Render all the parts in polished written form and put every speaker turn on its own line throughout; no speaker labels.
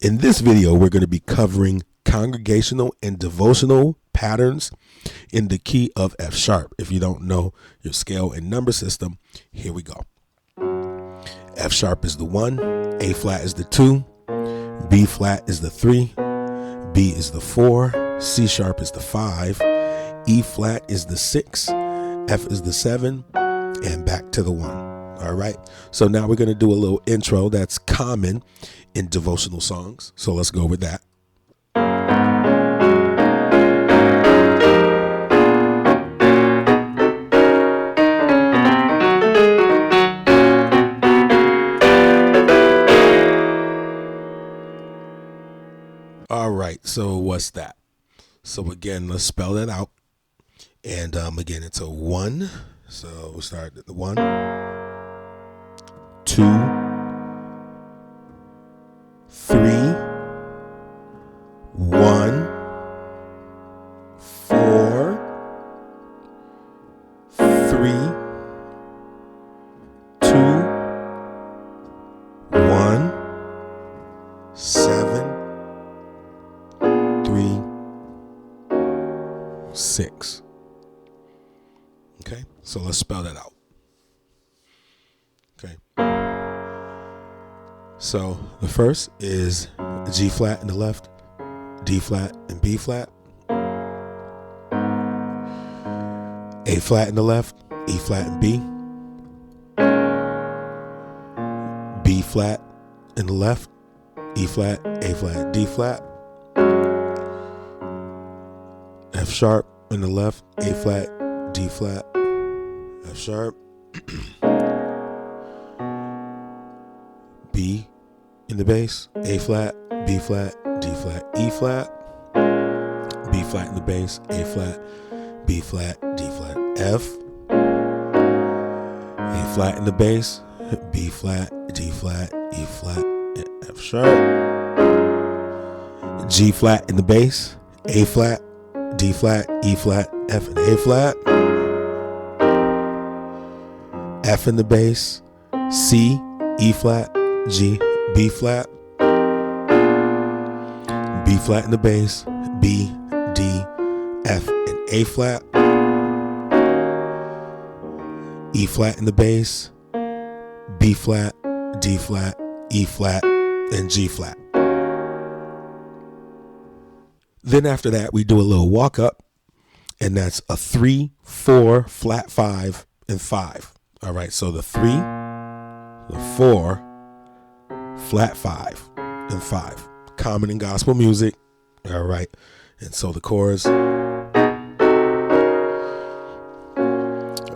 In this video, we're going to be covering congregational and devotional patterns in the key of F sharp. If you don't know your scale and number system, here we go. F sharp is the 1, A flat is the 2, B flat is the 3, B is the 4, C sharp is the 5, E flat is the 6, F is the 7, and back to the 1. All right. So now we're going to do a little intro that's common in devotional songs. So let's go with that. All right. So what's that? So again, let's spell that out. And again, it's a 1. So we'll start at the 1, 2, 3, 1, 4, 3, 2, 1, 7, 3, 6. Okay, so let's spell that out. Okay. So the first is G flat in the left, D flat and B flat, A flat in the left, E flat and B, B flat in the left, E flat, A flat, D flat, F sharp in the left, A flat, D flat, F sharp, B in the bass, A flat, B flat, D flat, E flat, B flat in the bass, A flat, B flat, D flat, F, A flat in the bass, B flat, D flat, E flat, and F sharp, G flat in the bass, A flat, D flat, E flat, F and A flat, F in the bass, C, E flat, G, B flat, B flat in the bass, B, D, F and A flat, E flat in the bass, B flat, D flat, E flat, and G flat. Then after that, we do a little walk up, and that's a 3, 4, flat 5, and 5. All right, so the 3, the 4, flat 5, and 5. Common in gospel music. All right, and so the chorus.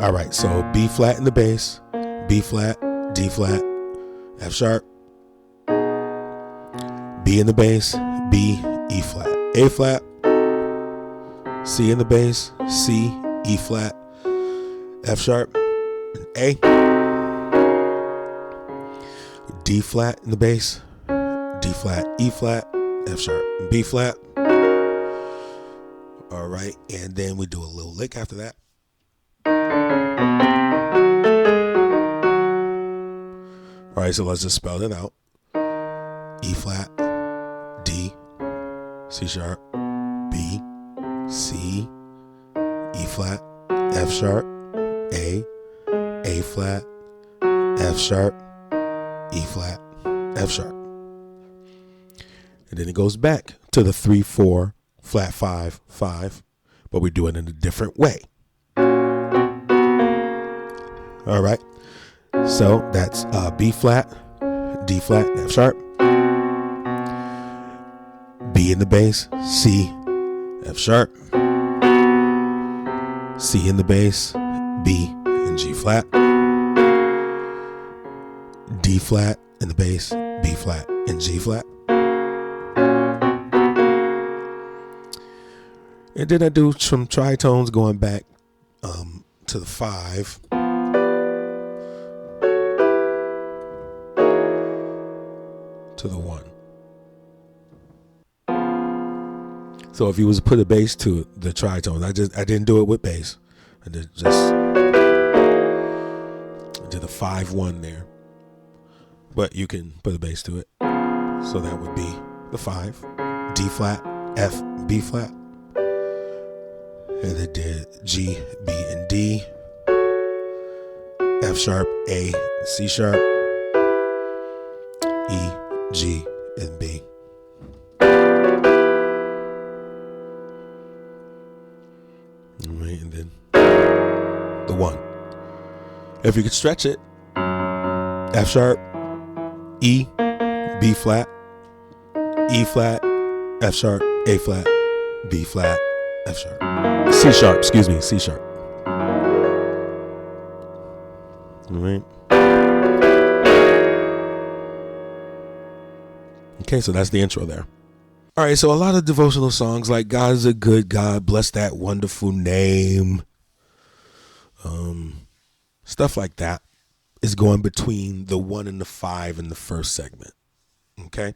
All right, so B flat in the bass, B flat, D flat, F sharp, B in the bass, B, E flat, A flat, C in the bass, C, E flat, F sharp, A, D flat in the bass, D flat, E flat, F sharp, B flat. All right, and then we do a little lick after that. All right, so let's just spell it out. E flat, D, C sharp, B, C, E flat, F sharp, A flat, F sharp, E flat, F sharp. And then it goes back to the 3, 4, flat 5, 5, but we do it in a different way. All right. So that's B flat, D flat, F sharp, B in the bass, C, F sharp, C in the bass, B and G flat, D flat in the bass, B flat and G flat. And then I do some tritones going back to the 5. To the 1. So if you was to put a bass to the tritones, I didn't do it with bass. I did the 5-1 there. But you can put a bass to it. So that would be the 5, D flat, F, B flat, and then did G, B, and D, F sharp, A, C sharp, E, G, and B. All right, and then the 1. If you could stretch it, F sharp, E, B flat, E flat, F sharp, A flat, B flat, F sharp, C sharp, C sharp. All right. Okay, so that's the intro there. All right, so a lot of devotional songs like God is a good God, bless that wonderful name, stuff like that is going between the 1 and the 5 in the first segment. Okay,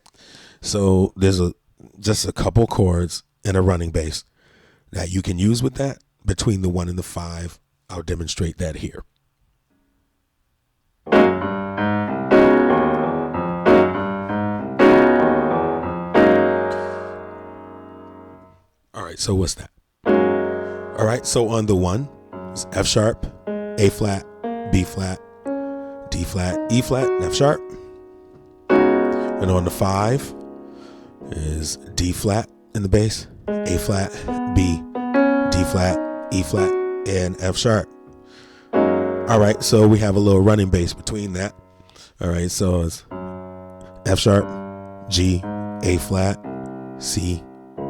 so there's just a couple chords and a running bass that you can use with that between the 1 and the 5. I'll demonstrate that here. All right, so what's that? All right, so on the 1, it's F sharp, A flat, B flat, D flat, E flat, and F sharp. And on the 5 is D flat in the bass, A flat, B, D flat, E flat, and F sharp. All right, so we have a little running bass between that. All right, so it's F sharp, G, A flat, C,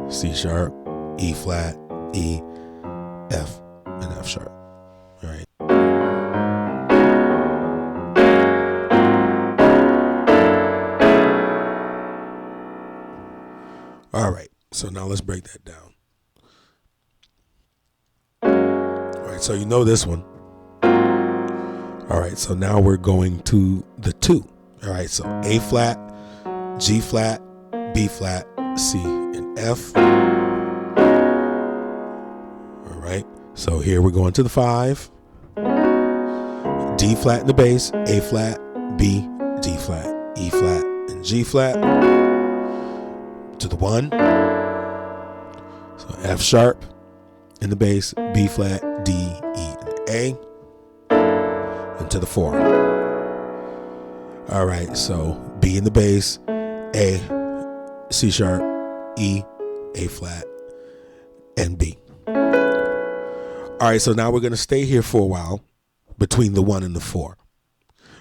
C sharp, E flat, E, F, and F sharp. All right. All right, so now let's break that down. All right, so you know this one. All right, so now we're going to the 2. All right, so A flat, G flat, B flat, C, and F. All right, so here we're going to the 5. D flat in the bass, A flat, B, D flat, E flat, and G flat. To the 1. So F sharp in the bass, B flat, D, E, and A. And to the 4. All right, so B in the bass, A, C sharp, E, A flat, and B. All right, so now we're going to stay here for a while between the 1 and the 4.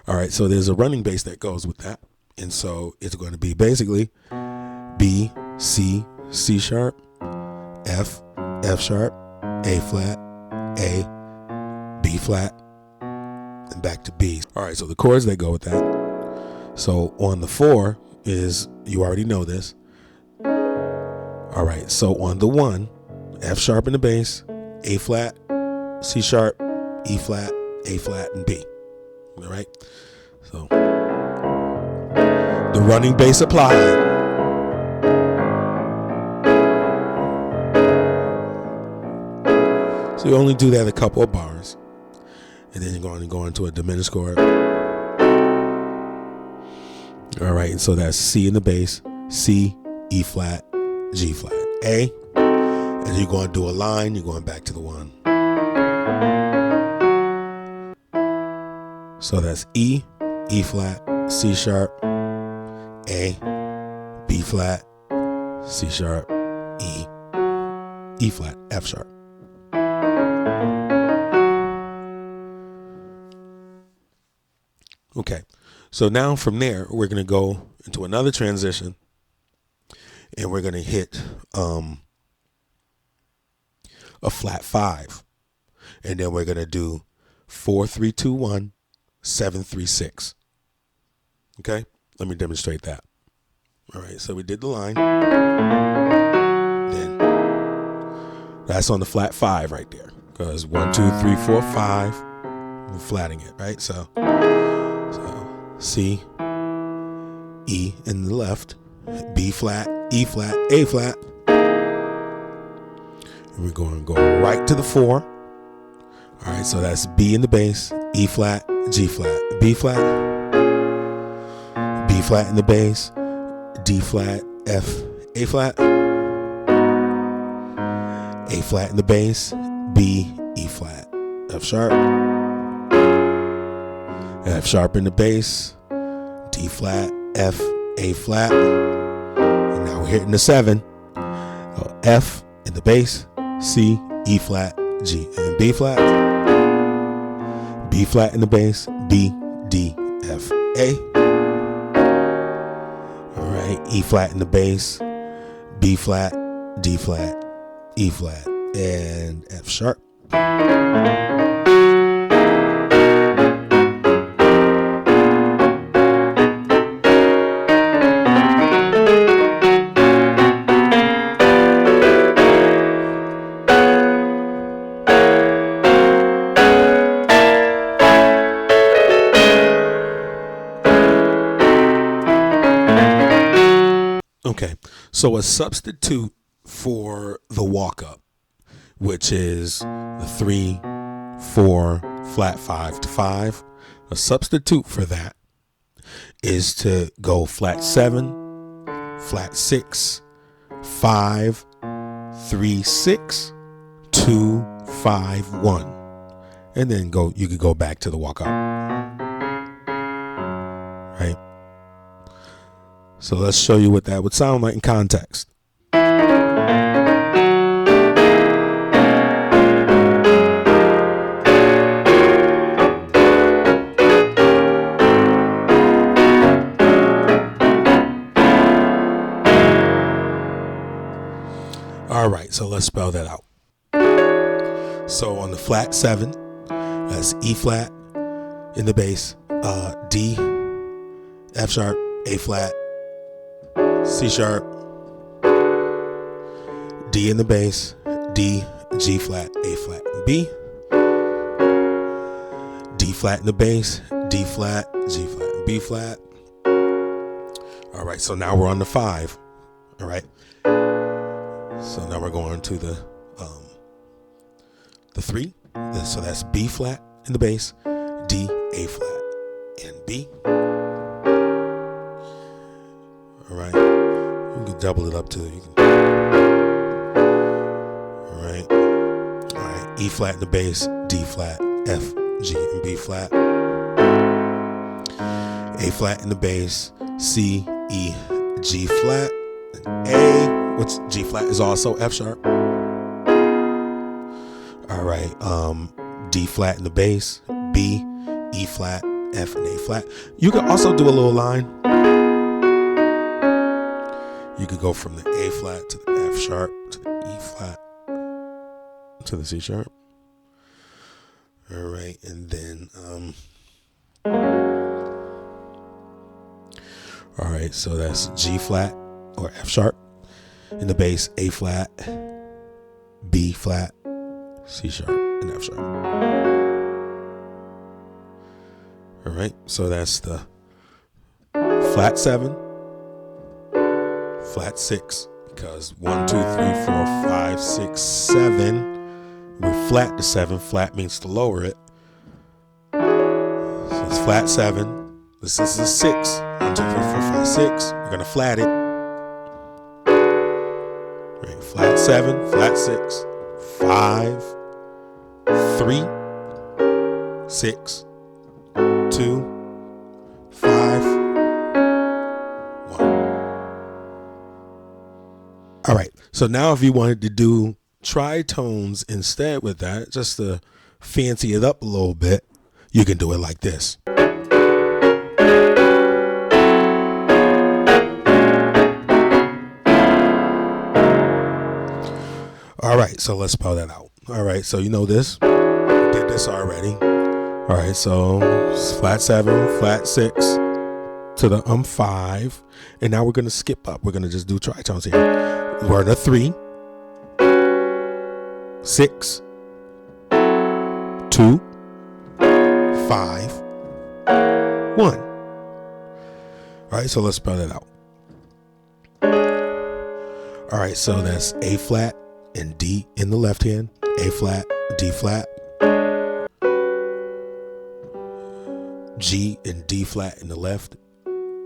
All right, so there's a running bass that goes with that. And so it's going to be basically B, C, C sharp, F, F sharp, A flat, A, B flat, and back to B. All right, so the chords that go with that. So on the 4 is, you already know this. All right, so on the 1, F sharp in the bass, A flat, C sharp, E flat, A flat, and B. All right, so the running bass applied. So you only do that a couple of bars, and then you're going to go into a diminished chord. All right, and so that's C in the bass, C, E flat, G flat, A, and you're going to do a line. You're going back to the 1. So that's E, E flat, C sharp, A, B flat, C sharp, E, E flat, F sharp. Okay, so now from there, we're going to go into another transition, and we're going to hit a flat 5, and then we're going to do 4, 3, 2, 1, 7, 3, 6. Okay, let me demonstrate that. All right, so we did the line. Then that's on the flat 5 right there, because 1, 2, 3, 4, 5. We're flatting it, right? So C, E in the left, B flat, E flat, A flat. And we're going to go right to the 4. All right, so that's B in the bass, E flat, G flat, B flat in the bass, D flat, F, A flat, A flat in the bass, B, E flat, F sharp, F sharp in the bass, D flat, F, A flat, and now we're hitting the 7. F in the bass, C, E flat, G, and B flat in the bass, B, D, F, A. All right, E flat in the bass, B flat, D flat, E flat, and F sharp. Okay, so a substitute for the walk up, which is the 3, 4, flat 5 to 5, a substitute for that is to go flat 7, flat 6, 5, 3, 6, 2, 5, 1, and then you could go back to the walk up, right? So let's show you what that would sound like in context. All right, so let's spell that out. So on the flat 7, that's E flat in the bass, D, F sharp, A flat, C sharp, D in the bass, D, G flat, A flat, and B. D flat in the bass, D flat, G flat, and B flat. All right, so now we're on the 5. All right. So now we're going to the 3. So that's B flat in the bass, D, A flat, and B. All right. You can double it up to all right. All right. E flat in the bass, D flat, F, G, and B flat. A flat in the bass, C, E, G flat, and A, which G flat is also F sharp. All right. D flat in the bass, B, E flat, F, and A flat. You could also do a little line. You could go from the A flat to the F sharp to the E flat to the C sharp. All right, and then all right, so that's G flat or F sharp in the bass, A flat, B flat, C sharp, and F sharp. All right, so that's the flat 7, flat 6, because 1, 2, 3, 4, 5, 6, 7. We flat the 7. Flat means to lower it. So it's flat 7. This is a 6. 1, 2, 3, 4, 5, 6. We're gonna flat it. Right, flat 7, flat 6, 5, 3, 6, 2, 5, 1. All right, so now if you wanted to do tritones instead with that, just to fancy it up a little bit, you can do it like this. All right, so let's spell that out. All right, so you know this. We did this already. All right, so it's flat 7, flat 6 to the 5, and now we're gonna skip up. We're gonna just do tritones here. We're in a 3, 6, 2, 5, 1. All right, so let's spell that out. All right, so that's A flat and D in the left hand, A flat, D flat, G and D flat in the left,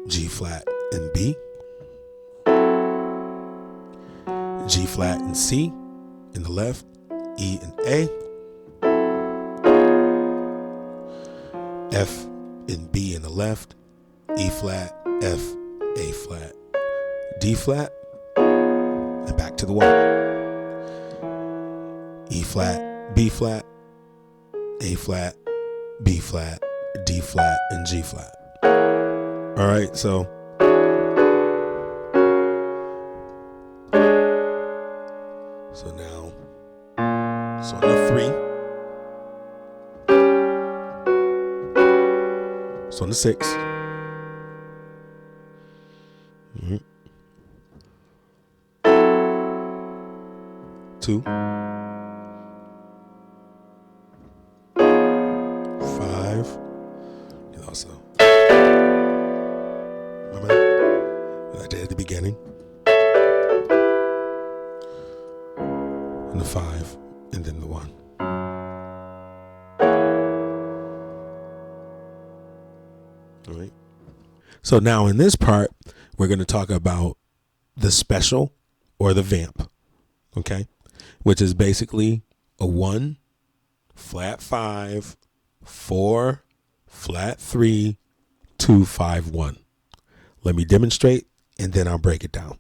G flat and B. G flat and C in the left, E and A, F and B in the left, E flat, F, A flat, D flat, and back to the 1. E flat, B flat, A flat, B flat, D flat, and G flat. All right, so now it's on the 3. It's on the 6. Mm-hmm. 2. 5. And also, remember what I did at the beginning? And the 5, and then the 1. All right. So now in this part, we're going to talk about the special or the vamp, okay, which is basically a 1, flat 5, 4, flat 3, 2, 5, 1. Let me demonstrate and then I'll break it down.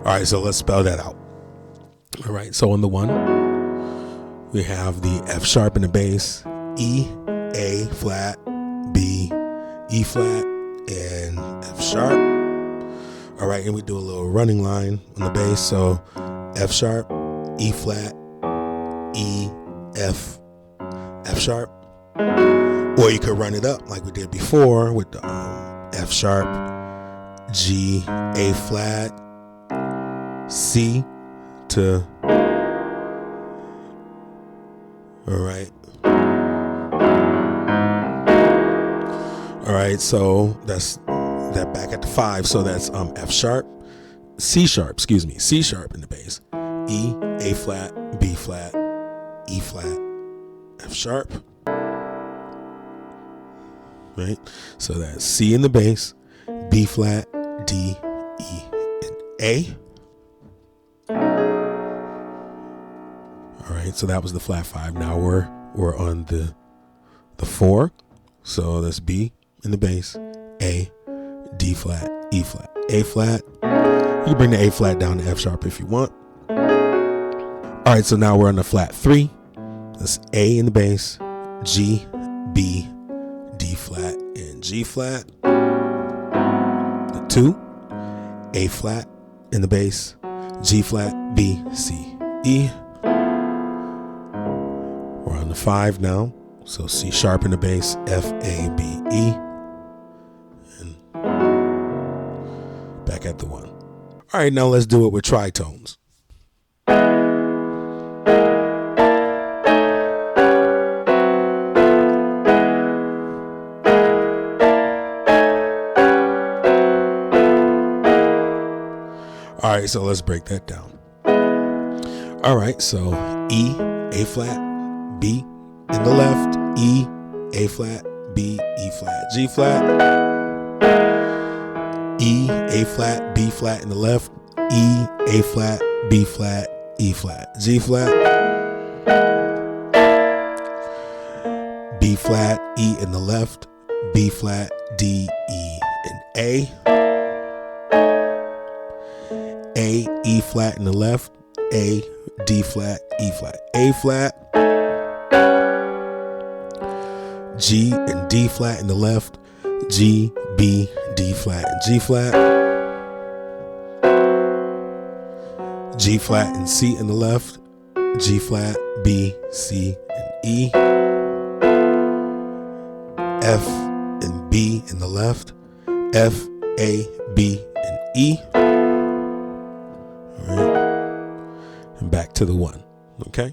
All right, so let's spell that out. All right, so on the 1, we have the F sharp in the bass, E, A flat, B, E flat, and F sharp. All right, and we do a little running line on the bass. So F sharp, E flat, E, F, F sharp. Or you could run it up like we did before with the F sharp, G, A flat, C to, all right. All right, so that's that back at the 5. So that's F sharp, C sharp in the bass, E, A flat, B flat, E flat, F sharp. Right? So that's C in the bass, B flat, D, E, and A. All right, so that was the flat 5. Now we're on the 4. So that's B in the bass, A, D flat, E flat, A flat. You can bring the A flat down to F sharp if you want. All right, so now we're on the flat 3. That's A in the bass, G, B, D flat, and G flat. The 2, A flat in the bass, G flat, B, C, E. We're on the 5 now. So C sharp in the bass, F, A, B, E. And back at the 1. All right, now let's do it with tritones. All right, so let's break that down. All right, so E, A flat, B in the left, E, A flat, B, E flat, G flat, E, A flat, B flat in the left, E, A flat, B flat, E flat, G flat, B flat, E in the left, B flat, D, E, and A, E flat in the left, A, D flat, E flat, A flat, G and D flat in the left, G, B, D flat, and G flat, G flat and C in the left, G flat, B, C, and E, F and B in the left, F, A, B, and E. All right. And back to the 1. Okay.